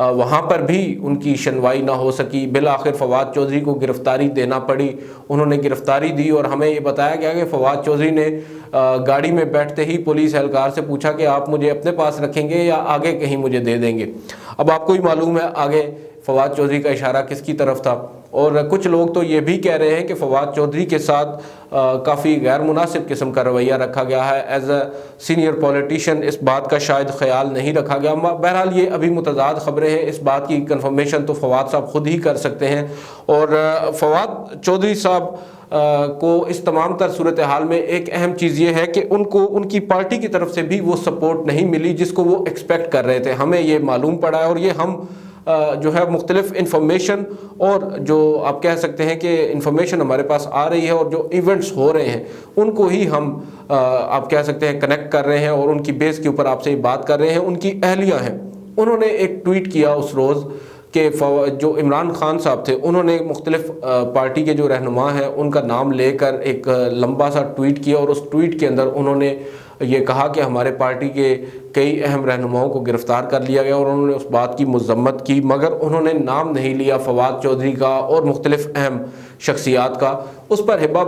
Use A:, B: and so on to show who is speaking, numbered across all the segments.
A: وہاں پر بھی ان کی شنوائی نہ ہو سکی، بالآخر فواد چودھری کو گرفتاری دینا پڑی، انہوں نے گرفتاری دی اور ہمیں یہ بتایا گیا کہ فواد چودھری نے گاڑی میں بیٹھتے ہی پولیس اہلکار سے پوچھا کہ آپ مجھے اپنے پاس رکھیں گے یا آگے کہیں مجھے دے دیں گے۔ اب آپ کو ہی معلوم ہے آگے فواد چودھری کا اشارہ کس کی طرف تھا، اور کچھ لوگ تو یہ بھی کہہ رہے ہیں کہ فواد چودھری کے ساتھ کافی غیر مناسب قسم کا رویہ رکھا گیا ہے، ایز اے سینئر پولیٹیشین اس بات کا شاید خیال نہیں رکھا گیا۔ بہرحال یہ ابھی متضاد خبریں ہیں، اس بات کی کنفرمیشن تو فواد صاحب خود ہی کر سکتے ہیں، اور فواد چودھری صاحب کو اس تمام تر صورتحال میں ایک اہم چیز یہ ہے کہ ان کو ان کی پارٹی کی طرف سے بھی وہ سپورٹ نہیں ملی جس کو وہ ایکسپیکٹ کر رہے تھے۔ ہمیں یہ معلوم پڑا ہے، اور یہ ہم جو ہے مختلف انفارمیشن اور جو آپ کہہ سکتے ہیں کہ انفارمیشن ہمارے پاس آ رہی ہے اور جو ایونٹس ہو رہے ہیں ان کو ہی ہم آپ کہہ سکتے ہیں کنیکٹ کر رہے ہیں اور ان کی بیس کے اوپر آپ سے یہ بات کر رہے ہیں۔ ان کی اہلیہ ہیں، انہوں نے ایک ٹویٹ کیا اس روز کہ جو عمران خان صاحب تھے انہوں نے مختلف پارٹی کے جو رہنما ہیں ان کا نام لے کر ایک لمبا سا ٹویٹ کیا، اور اس ٹویٹ کے اندر انہوں نے یہ کہا کہ ہمارے پارٹی کے کئی اہم رہنماؤں کو گرفتار کر لیا گیا، اور انہوں نے اس بات کی مذمت کی، مگر انہوں نے نام نہیں لیا فواد چودھری کا اور مختلف اہم شخصیات کا۔ اس پر ہبہ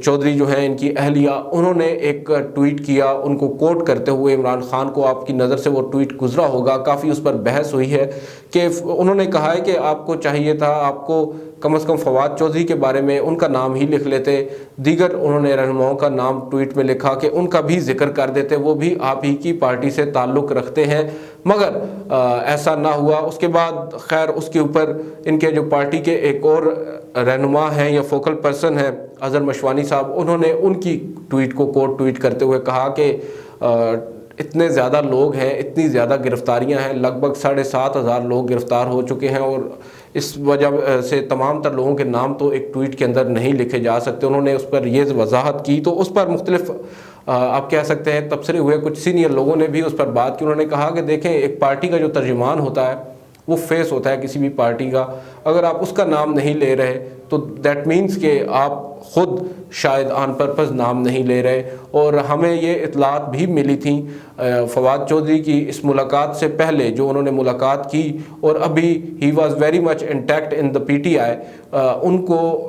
A: چودھری جو ہیں ان کی اہلیہ، انہوں نے ایک ٹویٹ کیا ان کو کوٹ کرتے ہوئے، عمران خان کو آپ کی نظر سے وہ ٹویٹ گزرا ہوگا، کافی اس پر بحث ہوئی ہے، کہ انہوں نے کہا ہے کہ آپ کو چاہیے تھا آپ کو کم از کم فواد چودھری کے بارے میں ان کا نام ہی لکھ لیتے، دیگر انہوں نے رہنماؤں کا نام ٹویٹ میں لکھا کہ ان کا بھی ذکر کر دیتے، وہ بھی آپ ہی کی پارٹی سے تعلق رکھتے ہیں، مگر ایسا نہ ہوا۔ اس کے بعد خیر اس کے اوپر ان کے جو پارٹی کے ایک اور رہنما ہیں یا فوکل پرسن ہیں اظہر مشوانی صاحب، انہوں نے ان کی ٹویٹ کو کوٹ ٹویٹ کرتے ہوئے کہا کہ اتنے زیادہ لوگ ہیں، اتنی زیادہ گرفتاریاں ہیں، لگ بھگ 7,500 لوگ گرفتار ہو چکے ہیں، اور اس وجہ سے تمام تر لوگوں کے نام تو ایک ٹویٹ کے اندر نہیں لکھے جا سکتے۔ انہوں نے اس پر یہ وضاحت کی، تو اس پر مختلف آپ کہہ سکتے ہیں تبصرے ہوئے، کچھ سینئر لوگوں نے بھی اس پر بات کی۔ انہوں نے کہا کہ دیکھیں ایک پارٹی کا جو ترجمان ہوتا ہے وہ فیس ہوتا ہے کسی بھی پارٹی کا، اگر آپ اس کا نام نہیں لے رہے تو دیٹ مینس کہ آپ خود شاید آن پرپز نام نہیں لے رہے۔ اور ہمیں یہ اطلاعات بھی ملی تھیں فواد چودھری کی اس ملاقات سے پہلے، جو انہوں نے ملاقات کی، اور ابھی ہی was very much intact in the P T I, ان کو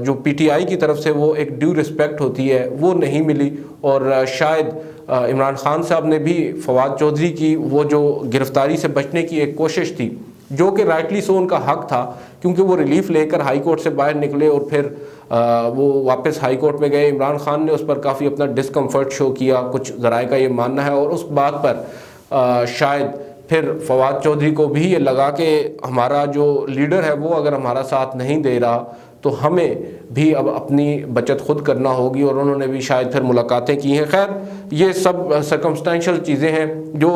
A: جو پی ٹی آئی کی طرف سے وہ ایک ڈیو رسپیکٹ ہوتی ہے وہ نہیں ملی، اور شاید عمران خان صاحب نے بھی فواد چودھری کی وہ جو گرفتاری سے بچنے کی ایک کوشش تھی، جو کہ رائٹلی سو ان کا حق تھا، کیونکہ وہ ریلیف لے کر ہائی کورٹ سے باہر نکلے اور پھر وہ واپس ہائی کورٹ میں گئے۔ عمران خان نے اس پر کافی اپنا ڈسکمفرٹ شو کیا، کچھ ذرائع کا یہ ماننا ہے، اور اس بات پر شاید پھر فواد چودھری کو بھی یہ لگا کہ ہمارا جو لیڈر ہے وہ اگر ہمارا ساتھ نہیں دے رہا تو ہمیں بھی اب اپنی بچت خود کرنا ہوگی، اور انہوں نے بھی شاید پھر ملاقاتیں کی ہیں۔ خیر یہ سب سرکمسٹینشل چیزیں ہیں، جو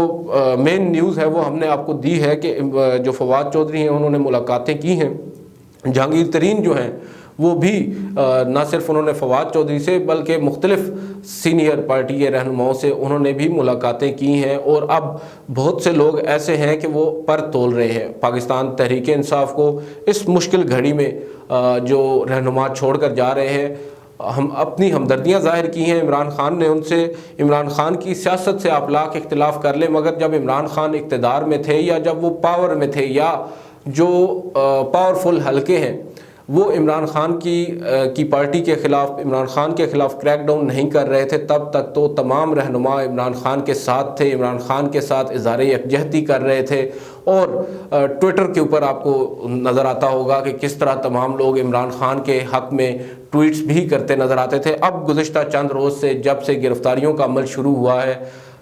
A: مین نیوز ہے وہ ہم نے آپ کو دی ہے کہ جو فواد چودھری ہیں انہوں نے ملاقاتیں کی ہیں۔ جہانگیر ترین جو ہیں وہ بھی نہ صرف انہوں نے فواد چودھری سے بلکہ مختلف سینئر پارٹی کے رہنماؤں سے انہوں نے بھی ملاقاتیں کی ہیں، اور اب بہت سے لوگ ایسے ہیں کہ وہ پر تول رہے ہیں پاکستان تحریک انصاف کو اس مشکل گھڑی میں جو رہنما چھوڑ کر جا رہے ہیں۔ ہم اپنی ہمدردیاں ظاہر کی ہیں عمران خان نے ان سے، عمران خان کی سیاست سے آپ لاکھ اختلاف کر لیں، مگر جب عمران خان اقتدار میں تھے یا جب وہ پاور میں تھے یا جو پاورفل حلقے ہیں وہ عمران خان کی پارٹی کے خلاف، عمران خان کے خلاف کریک ڈاؤن نہیں کر رہے تھے، تب تک تو تمام رہنما عمران خان کے ساتھ تھے، عمران خان کے ساتھ اظہار یکجہتی کر رہے تھے، اور ٹویٹر کے اوپر آپ کو نظر آتا ہوگا کہ کس طرح تمام لوگ عمران خان کے حق میں ٹویٹس بھی کرتے نظر آتے تھے۔ اب گزشتہ چند روز سے جب سے گرفتاریوں کا عمل شروع ہوا ہے،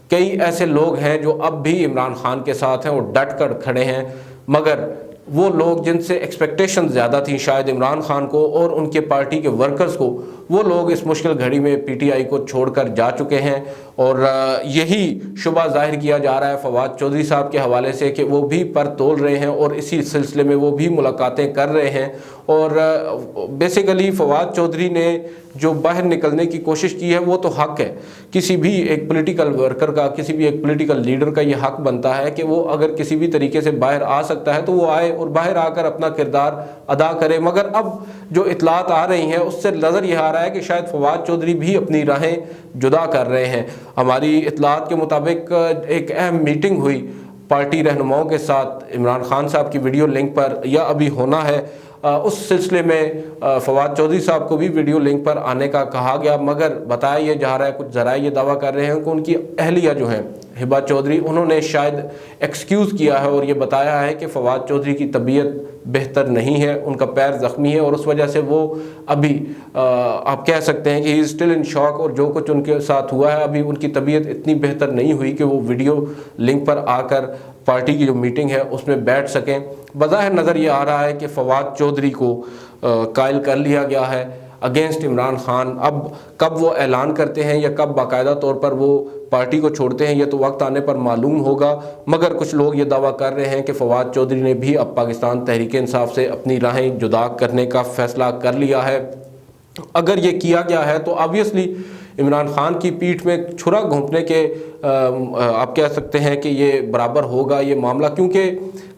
A: کئی ایسے لوگ ہیں جو اب بھی عمران خان کے ساتھ ہیں اور ڈٹ کر کھڑے ہیں، مگر وہ لوگ جن سے ایکسپیکٹیشن زیادہ تھیں شاید عمران خان کو اور ان کے پارٹی کے ورکرز کو، وہ لوگ اس مشکل گھڑی میں پی ٹی آئی کو چھوڑ کر جا چکے ہیں، اور یہی شبہ ظاہر کیا جا رہا ہے فواد چودھری صاحب کے حوالے سے کہ وہ بھی پر تول رہے ہیں اور اسی سلسلے میں وہ بھی ملاقاتیں کر رہے ہیں۔ اور بیسیکلی فواد چودھری نے جو باہر نکلنے کی کوشش کی ہے وہ تو حق ہے، کسی بھی ایک پولیٹیکل ورکر کا، کسی بھی ایک پولیٹیکل لیڈر کا یہ حق بنتا ہے کہ وہ اگر کسی بھی طریقے سے باہر آ سکتا ہے تو وہ آئے اور باہر آ کر اپنا کردار ادا کرے، مگر اب جو اطلاعات آ رہی ہیں اس سے نظر یہ آ رہا ہے کہ شاید فواد چودھری بھی اپنی راہیں جدا کر رہے ہیں۔ ہماری اطلاعات کے مطابق ایک اہم میٹنگ ہوئی پارٹی رہنماؤں کے ساتھ عمران خان صاحب کی ویڈیو لنک پر یا ابھی ہونا ہے، اس سلسلے میں فواد چودھری صاحب کو بھی ویڈیو لنک پر آنے کا کہا گیا، مگر بتایا یہ جا رہا ہے، کچھ ذرائع یہ دعویٰ کر رہے ہیں کہ ان کی اہلیہ جو ہیں ہبا چودھری، انہوں نے شاید ایکسکیوز کیا ہے اور یہ بتایا ہے کہ فواد چودھری کی طبیعت بہتر نہیں ہے، ان کا پیر زخمی ہے اور اس وجہ سے وہ ابھی آپ کہہ سکتے ہیں کہ ہی از اسٹل ان شاک، اور جو کچھ ان کے ساتھ ہوا ہے ابھی ان کی طبیعت اتنی بہتر نہیں ہوئی کہ وہ ویڈیو لنک پر آ کر پارٹی کی جو میٹنگ ہے اس میں بیٹھ سکیں۔ بظاہر نظر یہ آ رہا ہے کہ فواد چودھری کو قائل کر لیا گیا ہے اگینسٹ عمران خان۔ اب کب وہ اعلان کرتے ہیں یا کب باقاعدہ طور پر وہ پارٹی کو چھوڑتے ہیں یہ تو وقت آنے پر معلوم ہوگا، مگر کچھ لوگ یہ دعویٰ کر رہے ہیں کہ فواد چودھری نے بھی اب پاکستان تحریک انصاف سے اپنی راہیں جدا کرنے کا فیصلہ کر لیا ہے۔ اگر یہ کیا گیا ہے تو آبویسلی عمران خان کی پیٹھ میں چھرا گھونپنے کے آپ کہہ سکتے ہیں کہ یہ برابر ہوگا یہ معاملہ، کیونکہ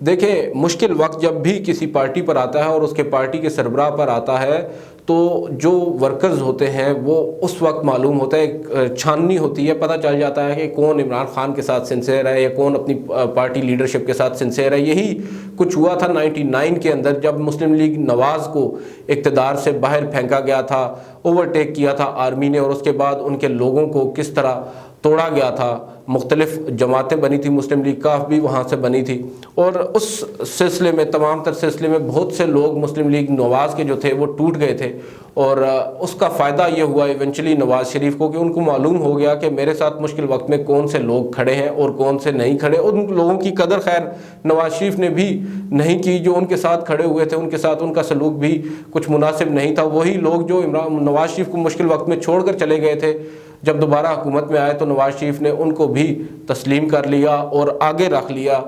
A: دیکھیں مشکل وقت جب بھی کسی پارٹی پر آتا ہے اور اس کے پارٹی کے سربراہ پر آتا ہے تو جو ورکرز ہوتے ہیں وہ اس وقت معلوم ہوتا ہے، چھاننی ہوتی ہے، پتہ چل جاتا ہے کہ کون عمران خان کے ساتھ سنسیئر ہے یا کون اپنی پارٹی لیڈرشپ کے ساتھ سنسیئر ہے۔ یہی کچھ ہوا تھا 99 کے اندر جب مسلم لیگ نواز کو اقتدار سے باہر پھینکا گیا تھا، اوورٹیک کیا تھا آرمی نے، اور اس کے بعد ان کے لوگوں کو کس طرح توڑا گیا تھا، مختلف جماعتیں بنی تھی، مسلم لیگ کاف بھی وہاں سے بنی تھی، اور اس سلسلے میں تمام تر سلسلے میں بہت سے لوگ مسلم لیگ نواز کے جو تھے وہ ٹوٹ گئے تھے، اور اس کا فائدہ یہ ہوا ایونچولی نواز شریف کو کہ ان کو معلوم ہو گیا کہ میرے ساتھ مشکل وقت میں کون سے لوگ کھڑے ہیں اور کون سے نہیں کھڑے۔ ان لوگوں کی قدر خیر نواز شریف نے بھی نہیں کی، جو ان کے ساتھ کھڑے ہوئے تھے ان کے ساتھ ان کا سلوک بھی کچھ مناسب نہیں تھا۔ وہی لوگ جو نواز شریف کو مشکل وقت میں چھوڑ کر چلے گئے تھے، جب دوبارہ حکومت میں آئے تو نواز شریف نے ان کو بھی تسلیم کر لیا اور آگے رکھ لیا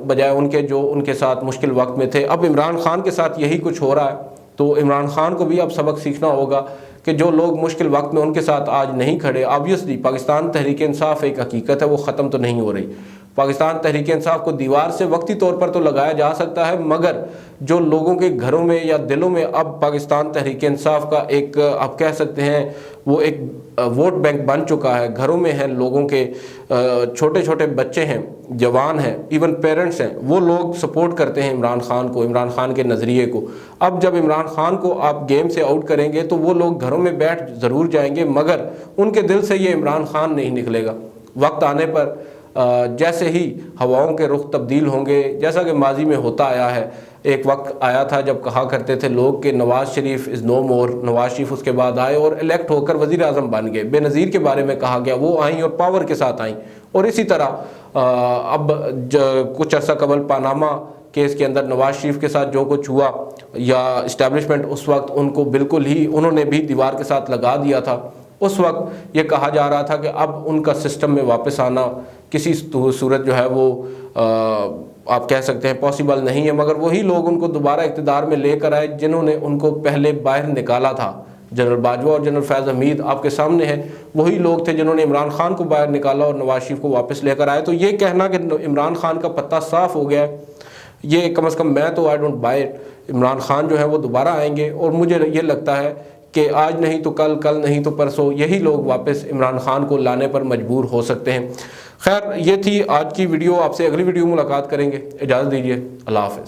A: بجائے ان کے جو ان کے ساتھ مشکل وقت میں تھے۔ اب عمران خان کے ساتھ یہی کچھ ہو رہا ہے، تو عمران خان کو بھی اب سبق سیکھنا ہوگا کہ جو لوگ مشکل وقت میں ان کے ساتھ آج نہیں کھڑے، آبویسلی پاکستان تحریک انصاف ایک حقیقت ہے، وہ ختم تو نہیں ہو رہی۔ پاکستان تحریک انصاف کو دیوار سے وقتی طور پر تو لگایا جا سکتا ہے، مگر جو لوگوں کے گھروں میں یا دلوں میں اب پاکستان تحریک انصاف کا ایک آپ کہہ سکتے ہیں وہ ایک ووٹ بینک بن چکا ہے، گھروں میں ہیں لوگوں کے، چھوٹے چھوٹے بچے ہیں، جوان ہیں، ایون پیرنٹس ہیں، وہ لوگ سپورٹ کرتے ہیں عمران خان کو، عمران خان کے نظریے کو۔ اب جب عمران خان کو آپ گیم سے آؤٹ کریں گے تو وہ لوگ گھروں میں بیٹھ ضرور جائیں گے، مگر ان کے دل سے یہ عمران خان نہیں نکلے گا۔ وقت آنے پر جیسے ہی ہواؤں کے رخ تبدیل ہوں گے، جیسا کہ ماضی میں ہوتا آیا ہے، ایک وقت آیا تھا جب کہا کرتے تھے لوگ کہ نواز شریف از نو مور، نواز شریف اس کے بعد آئے اور الیکٹ ہو کر وزیر اعظم بن گئے، بے نظیر کے بارے میں کہا گیا، وہ آئیں اور پاور کے ساتھ آئیں، اور اسی طرح اب کچھ عرصہ قبل پاناما کیس کے اندر نواز شریف کے ساتھ جو کچھ ہوا، یا اسٹیبلشمنٹ اس وقت ان کو بالکل ہی انہوں نے بھی دیوار کے ساتھ لگا دیا تھا۔ اس وقت یہ کہا جا رہا تھا کہ اب ان کا سسٹم میں واپس آنا کسی صورت جو ہے وہ آپ کہہ سکتے ہیں پاسبل نہیں ہے، مگر وہی لوگ ان کو دوبارہ اقتدار میں لے کر آئے جنہوں نے ان کو پہلے باہر نکالا تھا۔ جنرل باجوہ اور جنرل فیض حمید آپ کے سامنے ہیں، وہی لوگ تھے جنہوں نے عمران خان کو باہر نکالا اور نواز شریف کو واپس لے کر آئے۔ تو یہ کہنا کہ عمران خان کا پتہ صاف ہو گیا ہے، یہ کم از کم میں تو I don't buy it. Imran Khan جو ہے وہ دوبارہ آئیں گے، اور مجھے یہ لگتا ہے کہ آج نہیں تو کل، کل نہیں تو پرسوں یہی لوگ واپس عمران خان کو لانے پر مجبور ہو سکتے ہیں۔ خیر یہ تھی آج کی ویڈیو، آپ سے اگلی ویڈیو ملاقات کریں گے، اجازت دیجیے، اللہ حافظ۔